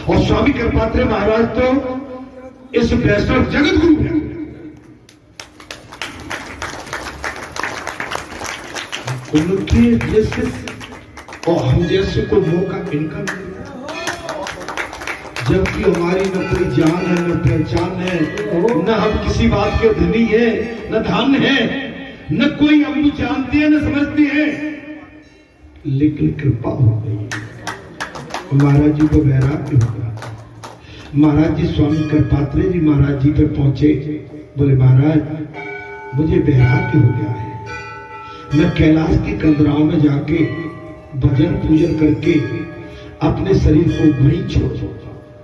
और स्वामी कृपात्रे महाराज तो इस वैष्णव जगत गुरु है। उनके जैसे और हम जैसे को मौका इनका नहीं, जबकि हमारी न कोई जान है न पहचान है, न हम किसी बात के धनी है न धान है, न कोई हम जानते हैं न समझते हैं, लेकिन कृपा हो गई। महाराज जी को वैराग्य हो गया। महाराज जी स्वामी कृपात्रे जी महाराज जी पे पहुंचे, बोले महाराज मुझे वैराग्य हो गया है, मैं कैलाश की कंदराओं में जाके भजन पूजन करके अपने शरीर को वहीं छोड़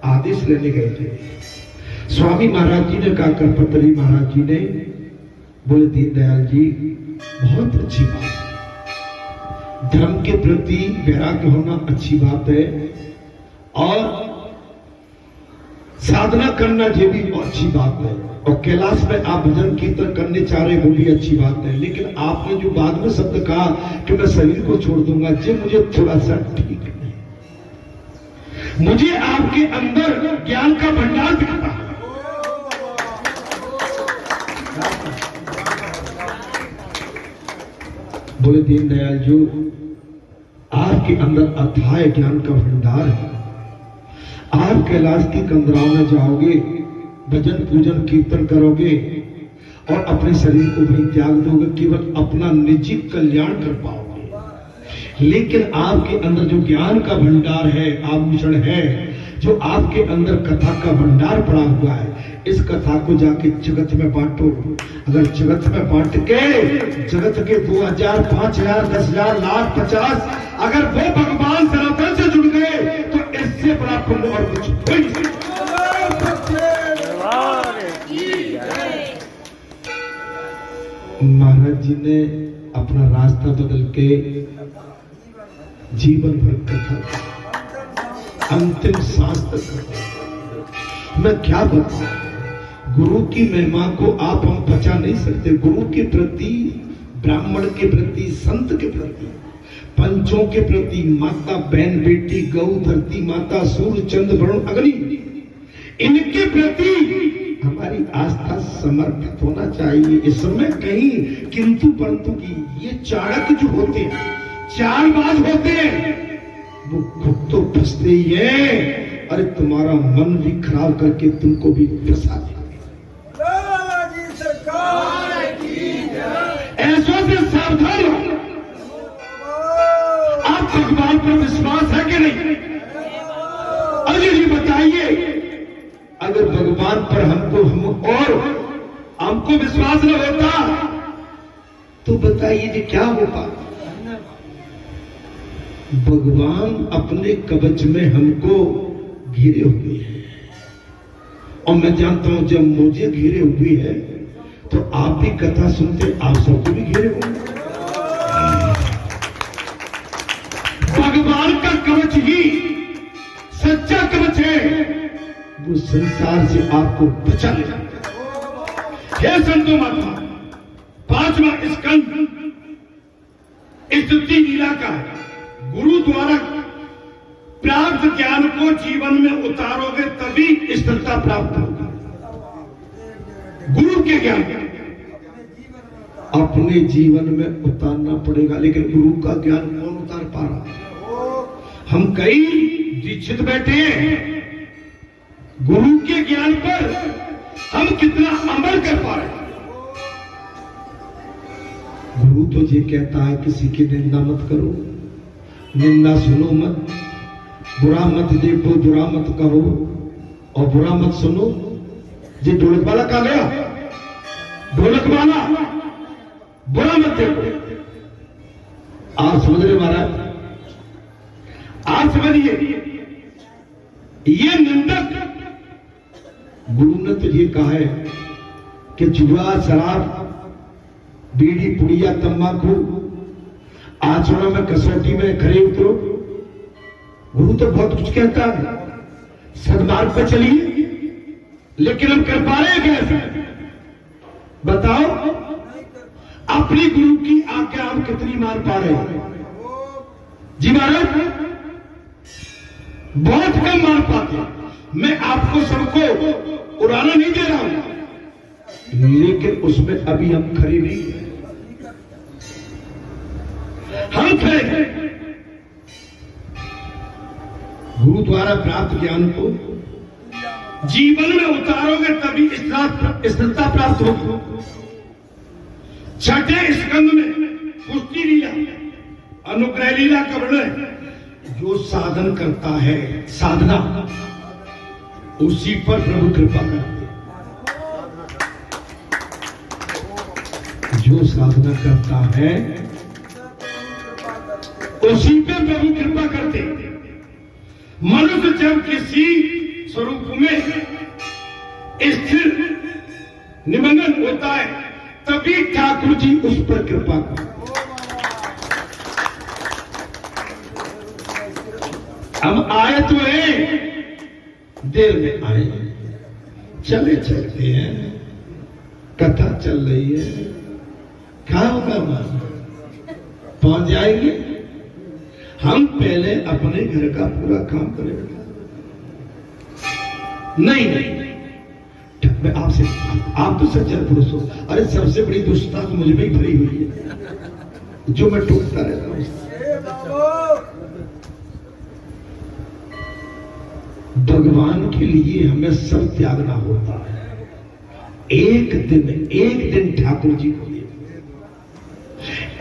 आदेश लेने गए थे। स्वामी महाराज जी ने कहा, कृपात्रे महाराज जी ने बोले दीनदयाल जी बहुत अच्छी बात है, धर्म के प्रति वैराग्य होना अच्छी बात है और साधना करना ये भी अच्छी बात है, और कैलाश में आप भजन कीर्तन करने चाह रहे वो भी अच्छी बात है, लेकिन आपने जो बाद में शब्द कहा कि मैं शरीर को छोड़ दूंगा, ये मुझे थोड़ा सा ठीक नहीं। मुझे आपके अंदर ज्ञान का भंडार दिखता है, बोले दीनदयाल जी आपके अंदर अथाह ज्ञान का भंडार है, आप कैलाश की कंदराओं में जाओगे, भजन पूजन कीर्तन करोगे और अपने शरीर को वहीं त्याग दोगे, केवल अपना निजी कल्याण कर पाओगे। लेकिन आपके अंदर जो ज्ञान का भंडार है, आभूषण है, जो आपके अंदर कथा का भंडार पड़ा हुआ है, इस कथा को जाके जगत में बांटो। अगर जगत में बांट के जगत के 2000, 5000, 10,000, लाख, 50 अगर वो भगवान सनातन से जुड़ गए तो इससे बड़ा पुण्य और कुछ नहीं। महाराज जी ने अपना रास्ता बदल के जीवन भर कथा अंतिम सांस तक। मैं क्या बताऊं, गुरु की महिमा को आप हम बचा नहीं सकते। गुरु के प्रति, ब्राह्मण के प्रति, संत के प्रति, पंचों के प्रति, माता बहन बेटी गौ धरती माता सूर्य चंद्र वरुण अग्नि, इनके प्रति हमारी आस्था समर्पित होना चाहिए। इस समय कहीं किंतु परंतु की ये चाणक्य जो होते हैं, चालबाज होते हैं, वो खुद तो फंसते ही है, अरे तुम्हारा मन भी खराब करके तुमको भी फंसा देंगे। ऐसों से सावधान हो। आप भगवान पर विश्वास है कि नहीं? अरे जी बताइए, अगर भगवान पर हमको विश्वास न होता तो बताइए जी क्या होता? भगवान अपने कवच में हमको घिरे हुए हैं, और मैं जानता हूं जब मुझे घिरे हुए हैं तो आप भी कथा सुनते, आप सबको भी घेरे होंगे। भगवान का कवच ही सच्चा कवच है, वो संसार से आपको बचा ले जाता है। हे संतो महात्मा, 5वां स्कंद स्तुति लीला का है। गुरु द्वारा प्राप्त ज्ञान को जीवन में उतारोगे तभी स्थिरता प्राप्त होगी। गुरु के ज्ञान अपने जीवन में उतारना पड़ेगा, लेकिन गुरु का ज्ञान कौन उतार पा रहा है? हम कई दीक्षित बैठे हैं, गुरु के ज्ञान पर हम कितना अमल कर पा रहे हैं? गुरु तो ये कहता है किसी की निंदा मत करो, निंदा सुनो मत, बुरा मत देखो, बुरा मत कहो और बुरा मत सुनो। ये ढोलक वाला कहा गया, ढोलक वाला बुरा मत देखो। आप समझ रहे महाराज? आप समझिए, ये निंदक गुरु ने तो ये कहा है कि जुआ, शराब, बीड़ी, पुड़िया, तंबाकू, आचरण में कसौटी में खरे उतरो। गुरु तो बहुत कुछ कहता है, सदमार्ग पे चलिए, लेकिन हम कर पा रहे हैं कैसे? बताओ, अपनी गुरु की आज्ञा हम कितनी मान पा रहे हैं? जी महाराज, बहुत कम मार पाते। मैं आपको सबको उड़ाना नहीं दे रहा हूं, लेकिन उसमें अभी हम खड़े नहीं हैं। हम खड़े हैं गुरु द्वारा प्राप्त ज्ञान को जीवन में उतारोगे तभी स्थिरता प्राप्त होगी। छठे स्कंद में पुष्टि लीला, अनुग्रह लीला का वर्णन, जो साधन करता है साधना, उसी पर प्रभु कृपा करते। जो साधना करता है उसी पे प्रभु कृपा करते। मनुष्य जब किसी स्वरूप में स्थिर निमग्न होता है तभी ठाकुर जी उस पर कृपा करते। हम आए तो हैं, देर में आए, चले चलते हैं, कथा चल रही है, खाओ का पहुंच जाएंगे। हम पहले अपने घर का पूरा काम करेंगे। नहीं मैं आपसे, आप तो सज्जन पुरुष हो। अरे सबसे बड़ी दुष्टता तो मुझे में ही भरी हुई है, जो मैं टूटता रहता हूं। भगवान के लिए हमें सब त्यागना होता है। एक दिन ठाकुर जी को दे,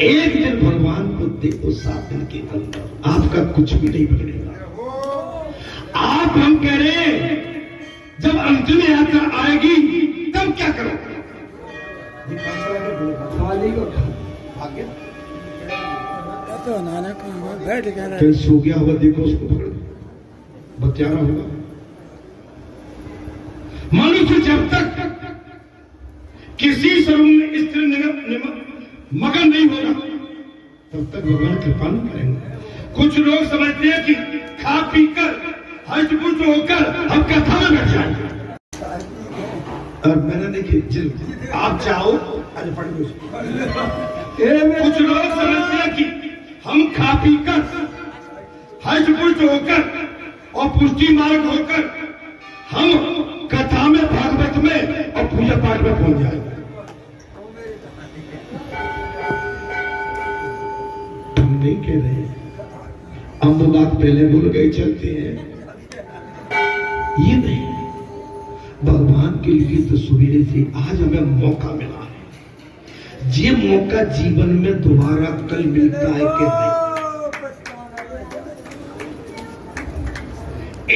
एक दिन भगवान को दे, तो 7 दिन के अंदर आपका कुछ भी नहीं बिगड़ेगा। आप हम कह रहे हैं जब अंतिम यात्रा आएगी तब क्या करोगे? फिर सो गया हुआ देखो, उसको पकड़ो, बत्यारा होगा। मनुष्य जब तक किसी स्वरूप में स्थिर मगन नहीं होगा तब तक भगवान कृपा नहीं करेंगे। कुछ लोग समझते हैं कि खा पी कर हष्ट-पुष्ट होकर हम कथा में बैठ जाएंगे। और मैंने देखिए, आप चाहो अरे पढ़ लो। कुछ लोग समझते हैं कि हम खा पी कर हष्ट-पुष्ट होकर और पुष्टि मार्ग होकर हम कथा में, भागवत में और पूजा पाठ में पहुंच जाएंगे। हम नहीं कह रहे, हम वो बात पहले भूल गए, चलते हैं। ये नहीं, भगवान के लिए तो सवेरे से आज हमें मौका मिला है। ये मौका जीवन में दोबारा कल मिलता है कि नहीं?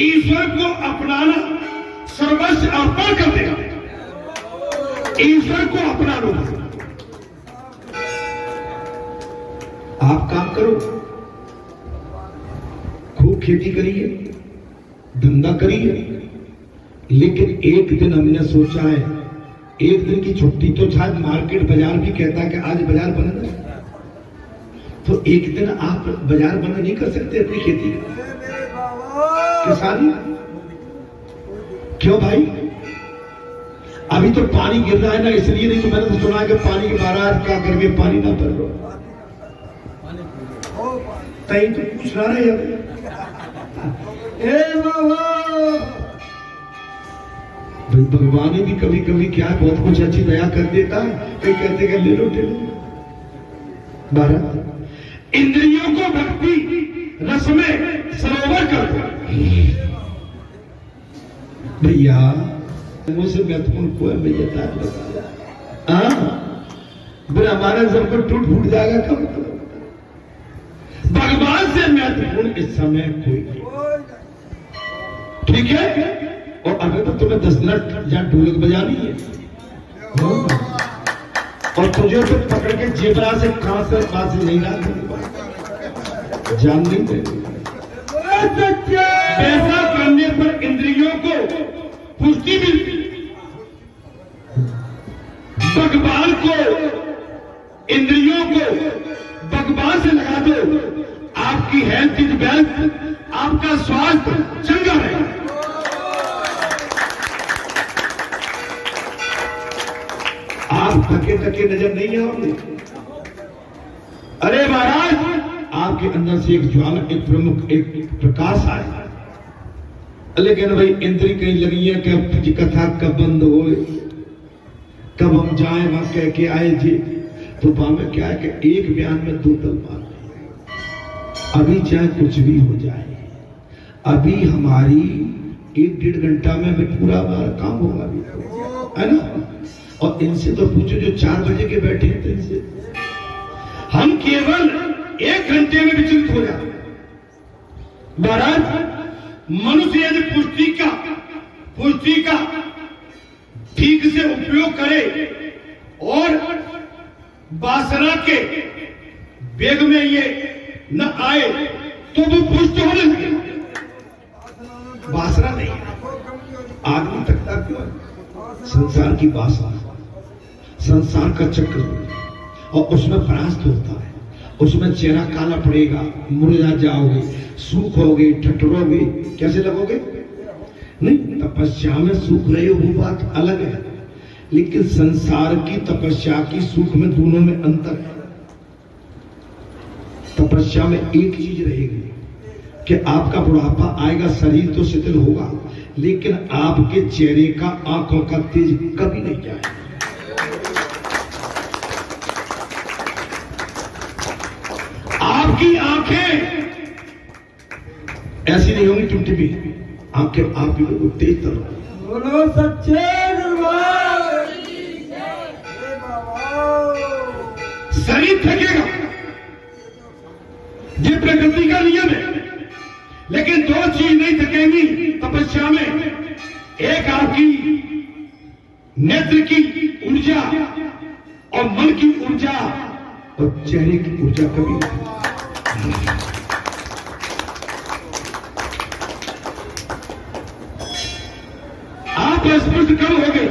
ईश्वर को अपनाना, सर्वस्व अर्पण कर देना, ईश्वर को अपना लो। आप काम करो, खूब खेती करिए, धंधा करिए, लेकिन एक दिन हमने सोचा है, एक दिन की छुट्टी तो शायद मार्केट बाजार भी कहता है कि आज बाजार बंद है, तो एक दिन आप बाजार बंद नहीं कर सकते अपनी खेती किसानी। क्यों भाई? अभी तो पानी गिर रहा है ना, इसलिए। नहीं तो मैंने तो सुना है कि पानी के महाराज क्या करके पानी ना भर लो, तई तो पूछ रहा है। भाई भगवान भी कभी कभी क्या बहुत कुछ अच्छी दया कर देता है। कई कहते कि ले लो भारत, इंद्रियों को भक्ति रस में सरोवर कर दो। भैया मुझसे महत्वपूर्ण को है भैया, फिर हमारा सबको टूट फूट जाएगा कब? भगवान से महत्वपूर्ण इस समय कोई नहीं, ठीक है? और अगर तो तुम्हें 10 मिनट जहां ढोलक बजानी है और तुझे तो पकड़ के जेबरा से कहां से पास नहीं ला जान नहीं दे। ऐसा करने पर इंद्रियों को पुष्टि मिलती, भगवान को, इंद्रियों को भगवान से लगा दो, आपकी हेल्थ इज वेल्थ, आपका स्वास्थ्य चंगा रहेगा। आप थके थके नजर नहीं आओगे। अरे महाराज, आपके अंदर से एक ज्वाला, एक प्रमुख, एक प्रकाश आए, लेकिन भाई इंद्री कहीं लगी है कि कथा कब बंद हो, कब हम जाए वहां कह के आए जी। तो वहां में क्या है कि एक बयान में दो तलवार, अभी चाहे कुछ भी हो जाए, अभी हमारी 1-1.5 घंटा में भी पूरा हमारा काम होगा भी, है ना। और इनसे तो पूछो जो 4 बजे के बैठे हैं, तो इनसे हम केवल 1 घंटे में विचलित हो जाते। महाराज मनुष्य यदि पुष्टि का ठीक से उपयोग करे और वासना के वेग में ये न आए तो वो पुष्ट होने लगे। वासना नहीं, आदमी तकता क्यों है? संसार की वासना, संसार का चक्र, और उसमें परास्त होता है, उसमें चेहरा काला पड़ेगा, मुरझा जाओगे, सूखोगे, ठटरोगे, कैसे लगोगे? नहीं, तपस्या में सूख रहे हो वो बात अलग है, लेकिन संसार की तपस्या की सूख में दोनों में अंतर है। तपस्या में एक चीज रहेगी कि आपका बुढ़ापा आएगा, शरीर तो शिथिल होगा, लेकिन आपके चेहरे का, आंखों का तेज कभी नहीं जाएगा। आपकी आंखें ऐसी नहीं होंगी टिमटिमी, आंखें आपकी बिल्कुल तेज तर बोलो सच्चे दरबार। शरीर थकेगा, ये प्रकृति का नियम है, लेकिन 2 चीज नहीं थकेंगी तपस्या में, एक आपकी नेत्र की ऊर्जा और मन की ऊर्जा और चेहरे की ऊर्जा कभी नहीं। आप स्पर्श कम हो गए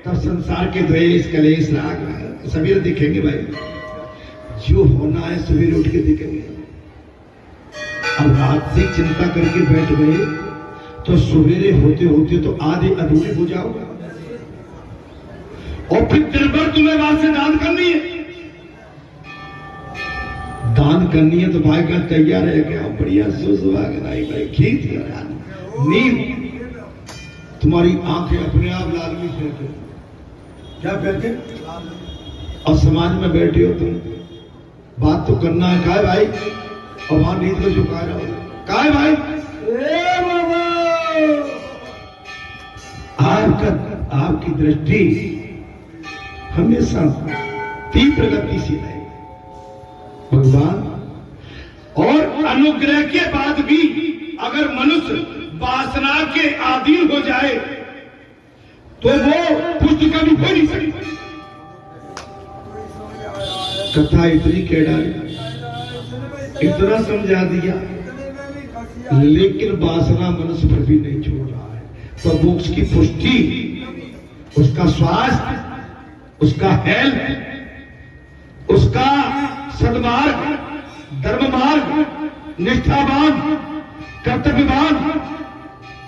तब संसार के द्वेष, कलेश, राग सवेरे दिखेंगे भाई, जो होना है सवेरे उठ के दिखेंगे। अब रात से चिंता करके बैठ गए तो सवेरे होते होते तो आधे अधूरे हो जाओगे, और फिर दिन भर तुम्हें वहां से दान करनी है। दान करनी है तो भाई का तैयार है क्या? बढ़िया सुहागन आई भाई, खींच नींद, तुम्हारी आंखें अपने आप लाल में फेंके, क्या फेंके? और समाज में बैठे हो तुम, बात तो करना है, कहा भाई, और वहां नींद को झुका रहा हो, कहा भाई? आपकी दृष्टि हमेशा तीव्र गति से है भगवान। और अनुग्रह के बाद भी अगर मनुष्य वासना के अधीन हो जाए तो वो पुष्ट कभी हो नहीं सकता। कथा इतनी कह डाली, इतना समझा दिया, लेकिन वासना मनुष्य पर भी नहीं छोड़ रहा है। तो मोक्ष की पुष्टि, उसका स्वास्थ्य, उसका हेल्थ, उसका सद्मार्ग, धर्म मार्ग, निष्ठावान, कर्तव्यवान,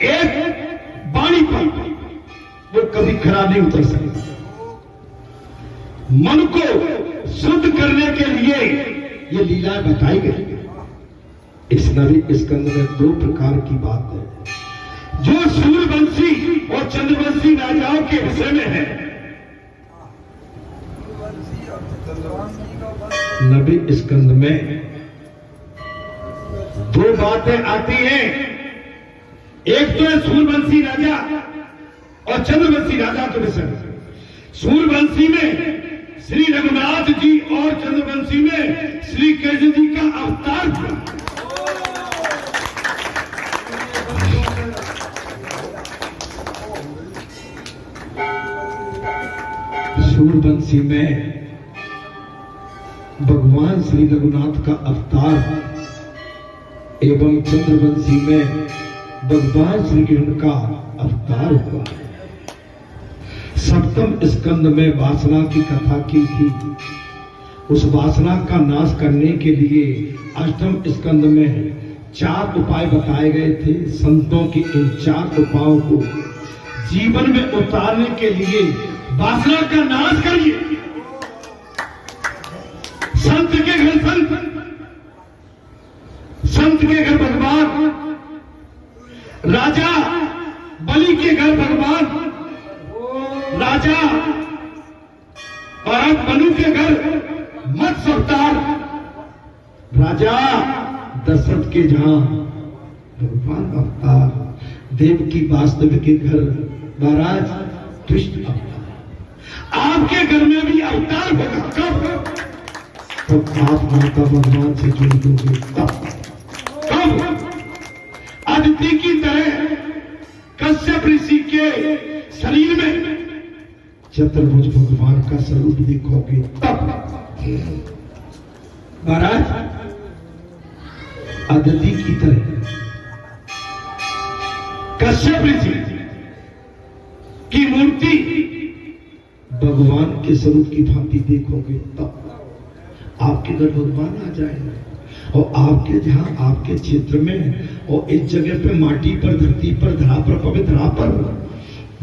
एक वाणी पर वो कभी खरा नहीं उतर सकता। मन को शुद्ध करने के लिए ये लीला बताई गई। इस नवी स्कंद में 2 प्रकार की बात है जो सूर्यवंशी और चंद्रवंशी राजाओं के विषय में है। नवी स्कंद में 2 बातें आती हैं, एक तो है सूर्यवंशी राजा और चंद्रवंशी राजा के विषय में। सूर्यवंशी में श्री रघुनाथ जी और चंद्रवंशी में श्री कृष्ण जी का अवतार था। सूर्यवंशी में भगवान श्री रघुनाथ का अवतार एवं चंद्रवंशी में भगवान श्री कृष्ण का अवतार हुआ है। सप्तम स्कंद में वासना की कथा की थी। उस वासना का नाश करने के लिए अष्टम स्कंद में 4 उपाय बताए गए थे। संतों के इन 4 उपायों को जीवन में उतारने के लिए वासना का नाश करिए। संत के घर संत के घर भगवान, राजा के घर भगवान राजा और मनु के घर मत्स्य अवतार राजा दशरथ के जहां भगवान अवतार देव की वास्तव के घर महाराज कृष्ण अवतार। आपके घर में भी अवतार होगा कब? तब आप माता भगवान से जुड़ दोगे कब? अदिति की तरह कश्यप ऋषि के शरीर में चतुर्भुज भगवान का स्वरूप देखोगे तब। महाराज अदिति की तरह कश्यप ऋषि की मूर्ति भगवान के स्वरूप की भांति देखोगे तब आपके घर भगवान आ जाएगा। और आपके जहां आपके क्षेत्र में और इस जगह पे माटी पर धरती पर धरा पर पवित्र धरा पर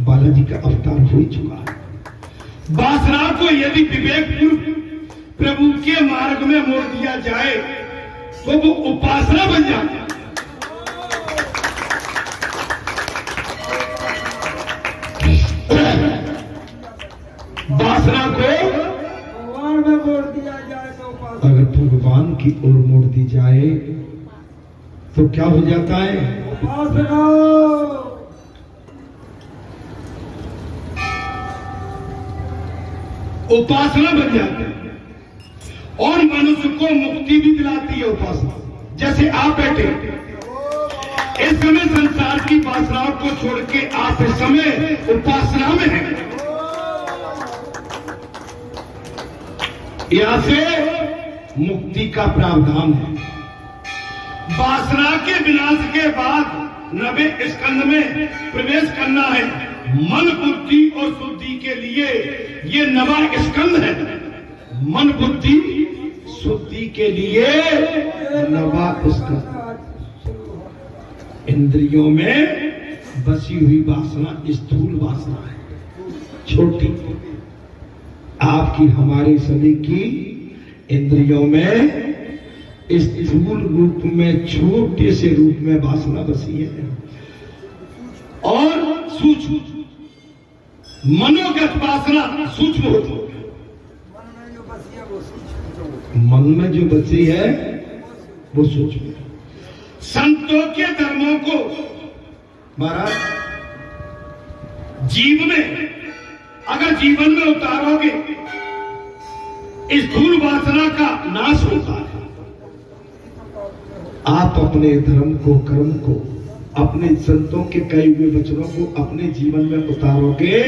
बालाजी का अवतार हो चुका है। बासरा को यदि विवेकपूर्ण प्रभु के मार्ग में मोड़ दिया जाए तो वो उपासना बन जाता है। बासना को भगवान में मोड़ दिया जाए तो उपासना। अगर भगवान की ओर मोड़ दी जाए तो क्या हो जाता है? उपासना। उपासना बन जाती है और मनुष्य को मुक्ति भी दिलाती है उपासना। जैसे आप बैठे इस समय संसार की वासनाओं को छोड़ के आप इस समय उपासना में हैं। यहां से मुक्ति का प्रावधान है। वासना के विनाश के बाद 90 स्कंद में प्रवेश करना है। मन बुद्धि और शुद्धि के लिए ये 9वां स्कंद है। मन बुद्धि शुद्धि के लिए 9वां स्कंद। इंद्रियों में बसी हुई वासना स्थूल वासना है, छोटी। आपकी हमारे सभी की इंद्रियों में स्थूल रूप में छोटे से रूप में वासना बसी है और सूक्ष्म मनोगत वासना सूक्ष्म होती है। मन में जो बची है वो सूक्ष्म है। संतों के धर्मों को महाराज अगर जीवन में उतारोगे स्थूल वासना का नाश होता है। आप अपने धर्म को कर्म को अपने संतों के कहे हुए वचनों को अपने जीवन में उतारोगे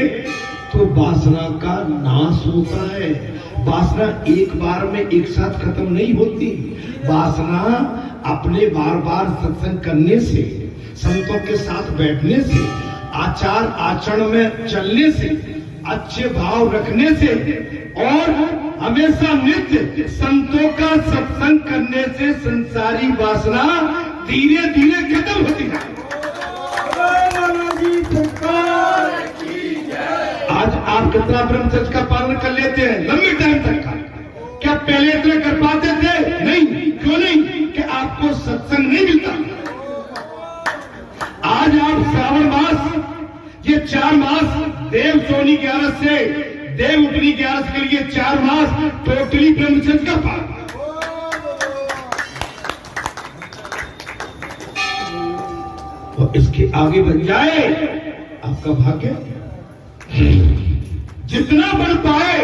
तो वासना का नाश होता है। वासना एक बार में एक साथ खत्म नहीं होती। वासना अपने बार बार सत्संग करने से, संतों के साथ बैठने से, आचार आचरण में चलने से, अच्छे भाव रखने से और हमेशा नित्य संतों का सत्संग करने से संसारी वासना धीरे धीरे खत्म होती है। आज आप कितना ब्रह्मचर्य का पालन कर लेते हैं लंबे टाइम तक का? क्या पहले इतना कर पाते थे? नहीं। क्यों नहीं? कि आपको सत्संग नहीं मिलता। आज आप श्रावण मास, ये 4 मास देव सोनी 11 से देव उपनी 11 के लिए 4 मास टोटली ब्रह्मचर्य का पालन। तो इसके आगे बढ़ जाए आपका भाग्य। जितना बढ़ पाए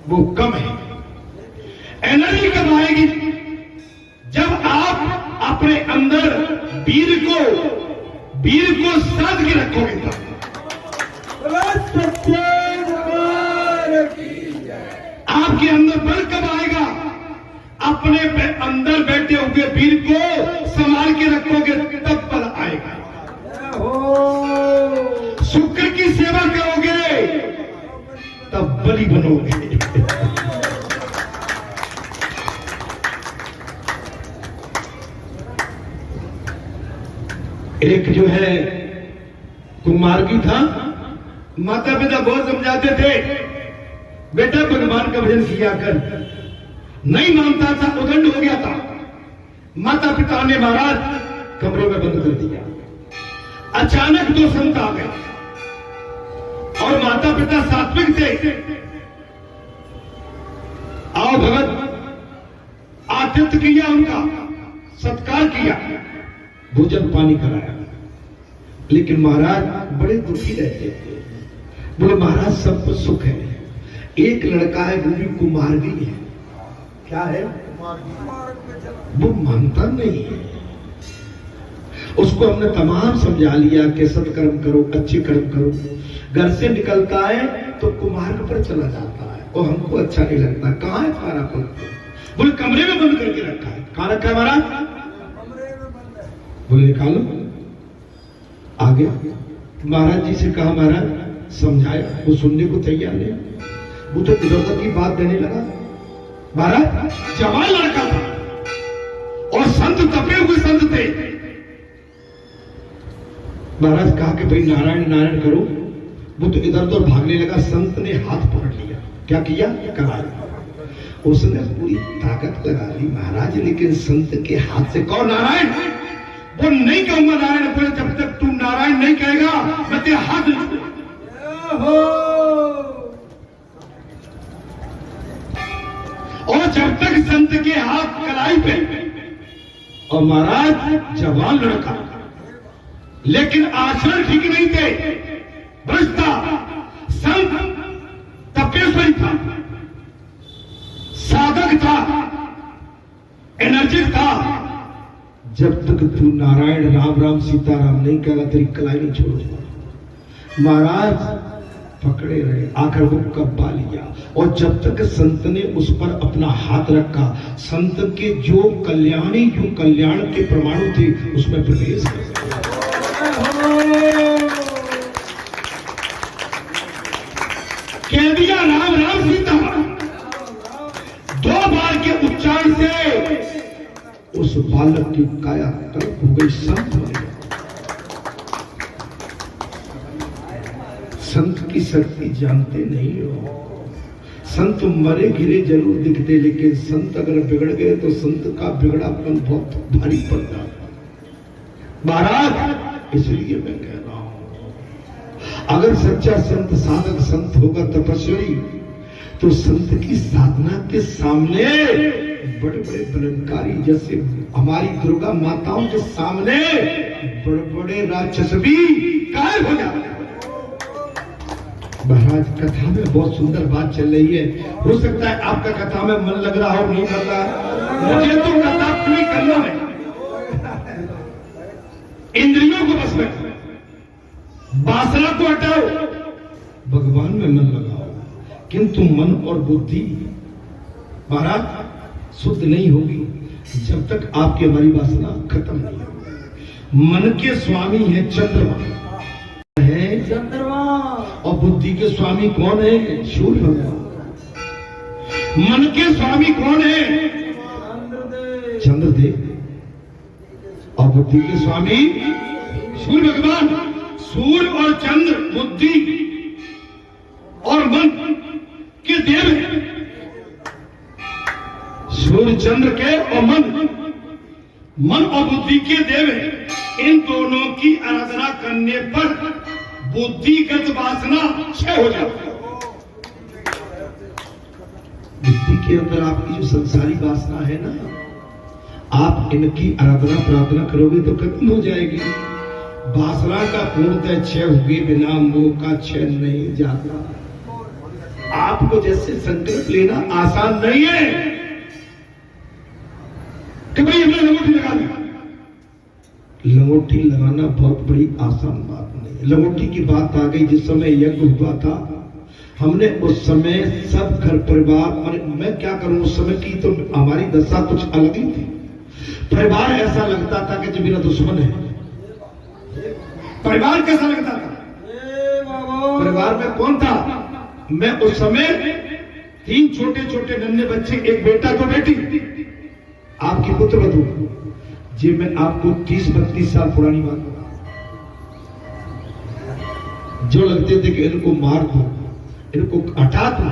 वो कम है। एनर्जी कब आएगी? जब आप अपने अंदर वीर को साध के रखोगे तब। आपके अंदर बल कब आएगा? अपने अंदर बैठे हुए वीर को संभाल के रखोगे तब बल आएगा। शुक्र की सेवा करोगे तब बलि बनोगे। एक जो है कुमार्गी था, माता पिता बहुत समझाते थे बेटा भगवान का भजन किया कर, नहीं मानता था, उदंड हो गया था। माता पिता ने महाराज कमरे में बंद कर दिया। अचानक दो संत आ गए और माता पिता सात्विक थे। आओ भगत, आतिथ्य किया, उनका सत्कार किया, भोजन पानी कराया। लेकिन महाराज बड़े दुखी रहते थे। बोले महाराज सब कुछ सुख है, एक लड़का है वो भी कुमार्गी है। क्या है? वो मानता नहीं है। उसको हमने तमाम समझा लिया कि सत्कर्म करो, अच्छे कर्म करो। घर से निकलता है तो कुमार्ग पर चला जाता है और हमको अच्छा नहीं लगता। कहाँ है तुम्हारा पुत्र? बोले कमरे में बंद करके रखा है। कहाँ रखा है महाराज? कमरे में बंद है। बोले निकालो। आ गया, महाराज जी से कहा, महाराज समझाया, वो सुनने को तैयार नहीं। वो तो इधर उधर की बात देने लगा। महाराज जवान लड़का था और संत तपे हुए संत थे। महाराज कहा कि भाई नारायण नारायण करो। वो तो इधर उधर भागने लगा। संत ने हाथ पकड़ लिया। क्या किया? कराया। उसने पूरी ताकत लगा ली महाराज, लेकिन संत के हाथ से कहो नारायण। वो नहीं कहूंगा नारायण, बोले जब तक तू नारायण नहीं कहेगा मैं तेरे हाथ नहीं छूऊंगा। और जब तक संत के हाथ कलाई पे, और महाराज जवान लड़का, लेकिन आचरण ठीक नहीं थे, भ्रष्ट था। संत तपेश्वरी था, साधक था, एनर्जिक था। जब तक तू नारायण राम राम सीताराम नहीं कहेगा तेरी कलाई नहीं छोड़ूंगा। महाराज पकड़े रहे, आकर वो कब्बा लिया। और जब तक संत ने उस पर अपना हाथ रखा, संत के जो कल्याणी जो कल्याण के परमाणु थे उसमें प्रवेश कर। कह दिया राम राम सीताराम। दो बार के उच्चारण से उस बालक की काया कल्प हो गई, संत बन गया। संत की शक्ति जानते नहीं हो। संत मरे गिरे जरूर दिखते, लेकिन संत अगर बिगड़ गए तो संत का बिगड़ापन बहुत भारी पड़ता है महाराज। इसलिए मैं कह रहा हूं, अगर सच्चा संत साधक संत होगा तपस्वी, तो संत की साधना के सामने बड़े बड़े बलनकारी, जैसे हमारी दुर्गा माताओं के सामने बड़े बड़े राक्षस भी गायब हो जाते हैं। महाराज कथा में बहुत सुंदर बात चल रही है। हो सकता है आपका कथा में मन लग रहा हो, नहीं कर रहा। मुझे तो कथा पूरी करना है। इंद्रियों को बस में, वासना को हटाओ, भगवान में मन लगाओ। किंतु मन और बुद्धि महाराज शुद्ध नहीं होगी जब तक आपकी हमारी वासना खत्म नहीं होगी। मन के स्वामी है चंद्रमा है, चंद्रमा, और बुद्धि के स्वामी कौन है? सूर्य भगवान। मन के स्वामी कौन है? चंद्रदेव। चंद्रदेव। और बुद्धि के स्वामी सूर्य भगवान। सूर्य और चंद्र बुद्धि और मन के देव हैं। सूर्य चंद्र के और मन और बुद्धि के देव हैं। इन दोनों की आराधना करने पर बुद्धिगत वासना क्षय हो जाती है। बुद्धि के अंदर आपकी जो संसारी वासना है ना, आप इनकी आराधना प्रार्थना करोगे तो खत्म हो जाएगी। वासना का पूर्णतः क्षय हुए बिना मोह का क्षय नहीं जाता। आपको जैसे संकल्प लेना आसान नहीं है कि भाई हमने लंगोटी लगा ली। लंगोटी लगाना बहुत बड़ी आसान बात नहीं है। लंगोटी की बात आ गई जिस समय यज्ञ हुआ था, हमने उस समय सब घर परिवार, मैं क्या करूं, उस समय की तो हमारी दशा कुछ अलग ही थी। परिवार ऐसा लगता था कि जो मेरा दुश्मन है। परिवार कैसा लगता था? परिवार में कौन था? मैं उस समय 3 छोटे छोटे नन्हे बच्चे, एक बेटा तो बेटी, आपकी पुत्र वधू। जी मैं आपको 30-32 साल पुरानी बात बता, जो लगते थे कि इनको मार दो, इनको हटा दो,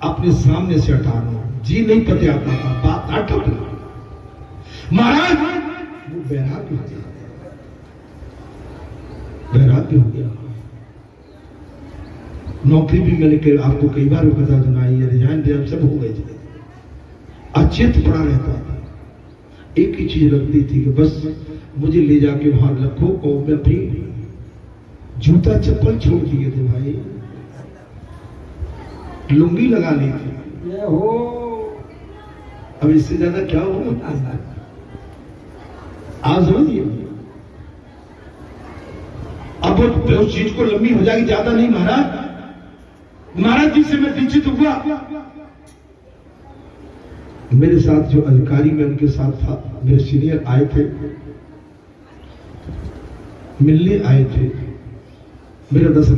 अपने सामने से हटा दो, जी नहीं पते आता था, बात हटा दो। महाराज वो बैराग भाग्य हो गया। नौकरी भी मैंने आपको कई बार बता सुनाई है, रिजाइन सब हो गए थे, अचेत पड़ा रहता था। एक ही चीज लगती थी कि बस मुझे ले जाके वहां रखो, और मैं अपनी जूता चप्पल छोड़ दिए थे भाई, लुंगी लगा ली थी। ये हो अब इससे ज्यादा क्या हो, आप समझिए। अब उस चीज को लंबी हो जाएगी, ज्यादा नहीं महाराज। महाराज जी से मैं दीक्षित हुआ, मेरे साथ जो अधिकारी में उनके साथ था, मेरे सीनियर आए थे, मिलने आए थे। मेरा 10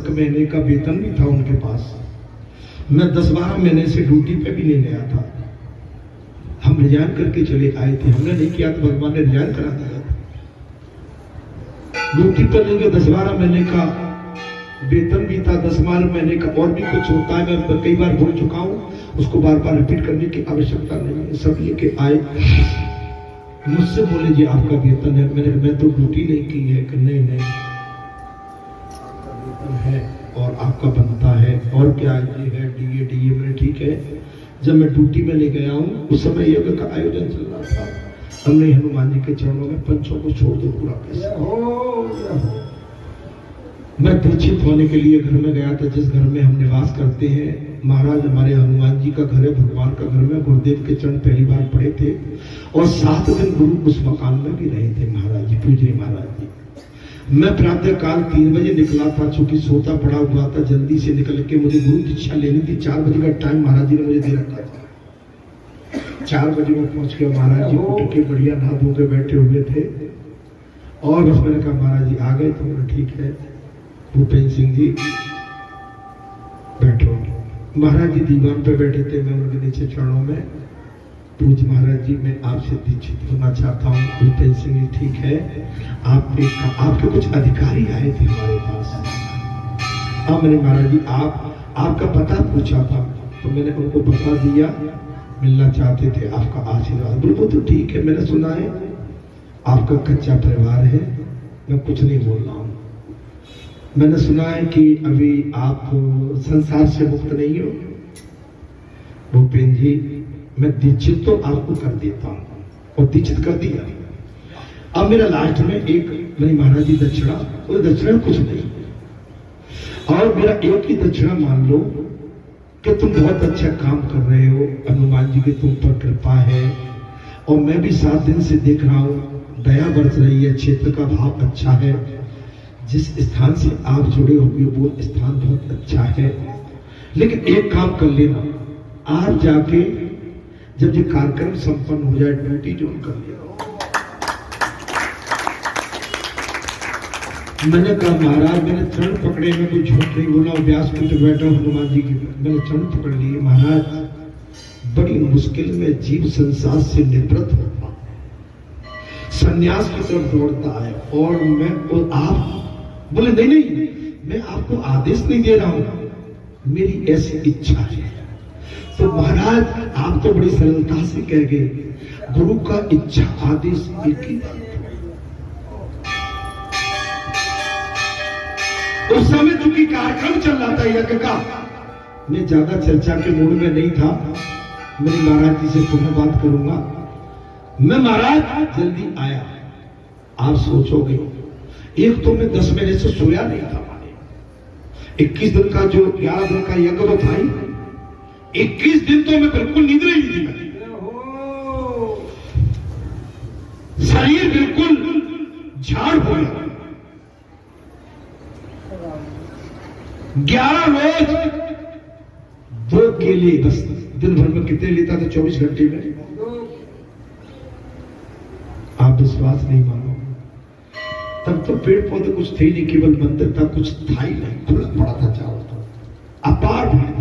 महीने का वेतन भी था उनके पास, मैं 10-12 महीने से ड्यूटी पे भी नहीं गया था। हम रिजाइन करके चले आए थे, हमने नहीं किया तो भगवान ने रिजाइन करा दिया। ड्यूटी पर नहीं गए, 10-12 महीने का वेतन भी था, 10-12 महीने का और भी कुछ होता है, मैं कई बार बोल चुका हूं, उसको बार बार रिपीट करने की आवश्यकता नहीं है। सब लेके आए, मुझसे बोले जी आपका वेतन है। मैं तो ड्यूटी नहीं की है कि नहीं आपका वेतन है और आपका बनता है, और क्या ये है डीए मैंने ठीक है। जब मैं ड्यूटी में ले गया हूँ, उस समय यज्ञ का आयोजन चल रहा था, हमने हनुमान जी के चरणों में पंचों को छोड़ दो पूरा पैसा। मैं दीक्षित होने के लिए घर में गया था, जिस घर में हम निवास करते हैं। महाराज हमारे हनुमान जी का घर है, भगवान का घर में गुरुदेव के चरण पहली बार पड़े थे, और 7 दिन गुरु उस मकान में भी रहे थे महाराज जी, पूजनी महाराज जी। मैं प्रातः काल 3 बजे निकला था, चूंकि सोता पड़ा हुआ था, जल्दी से निकल के मुझे गुरु दीक्षा लेनी थी। 4 बजे का टाइम महाराज जी ने मुझे दे रखा था। 4 बजे में पहुंच गया, महाराज जी उठ के बढ़िया नहा धो के बैठे हुए थे, और बस मैंने कहा महाराज जी आ गए, तो मैंने ठीक है भूपेंद्र सिंह जी बैठो। महाराज जी दीवान पे बैठे थे, मैं उनके नीचे चरणों में, पूज्य महाराज जी मैं आपसे दीक्षित होना चाहता हूँ। भूपेंद्र सिंह जी ठीक है, आपके कुछ अधिकारी आए थे हमारे पास। अब मैंने महाराज जी आपका पता पूछा था, तो मैंने उनको बता दिया, मिलना चाहते थे, आपका आशीर्वाद। बिल्कुल तो ठीक है, मैंने सुना है आपका कच्चा परिवार है, मैं कुछ नहीं बोल रहा हूँ। मैंने सुना है कि अभी आप संसार से मुक्त नहीं हो। भूपेंद्र जी मैं दीक्षित तो आपको कर देता हूँ, और दीक्षित कर दिया। अब मेरा लास्ट में एक मेरी महाराज जी दक्षिणा, वो दक्षिणा कुछ नहीं, और मेरा एक ही दक्षिणा मान लो कि तुम बहुत अच्छा काम कर रहे हो, हनुमान जी की तुम पर कृपा है, और मैं भी 7 दिन से देख रहा हूँ दया बरस रही है, क्षेत्र का भाव अच्छा है, जिस स्थान से आप जुड़े होंगे वो स्थान बहुत अच्छा है। लेकिन एक काम कर लेना, आप जाके जब ये कार्यक्रम संपन्न हो जाए, ड्यूटी ज्वाइन कर लेना। मैंने कहा महाराज मैंने चरण पकड़े, मैं कोई झूठ नहीं बोला, व्यासपीठ पे बैठा हनुमान जी की, मैंने चरण पकड़ लिए। महाराज बड़ी मुश्किल में जीव संसार से निवृत्त होता, संन्यास की तरफ दौड़ता है, और आप बोले नहीं मैं आपको आदेश नहीं दे रहा हूं, मेरी ऐसी इच्छा है। तो महाराज आप तो बड़ी सरलता से कह गए, गुरु का इच्छा आदेश एक ही बात। उस समय चूंकि कार्यक्रम चल रहा था यज्ञ का, मैं ज्यादा चर्चा के मूड में नहीं था। मेरी महाराज जी से पुनः बात करूंगा। मैं महाराज जल्दी आया, आप सोचोगे एक तो मैं 10 महीने से सोया नहीं था, 21 दिन का जो 11 दिन का यज्ञ वो था ही, 21 दिन तो मैं बिल्कुल नींद नहीं थी। शरीर बिल्कुल झाड़ हो गया। 11 रोज 2 केले, बस दिन भर में कितने लेता था 24 घंटे में, आप विश्वास नहीं मानो। तब तो पेड़ पौधे कुछ थे नहीं, केवल मंदिर था, कुछ था ही नहीं, खुला पड़ा था चारों तरफ, अपार भीड़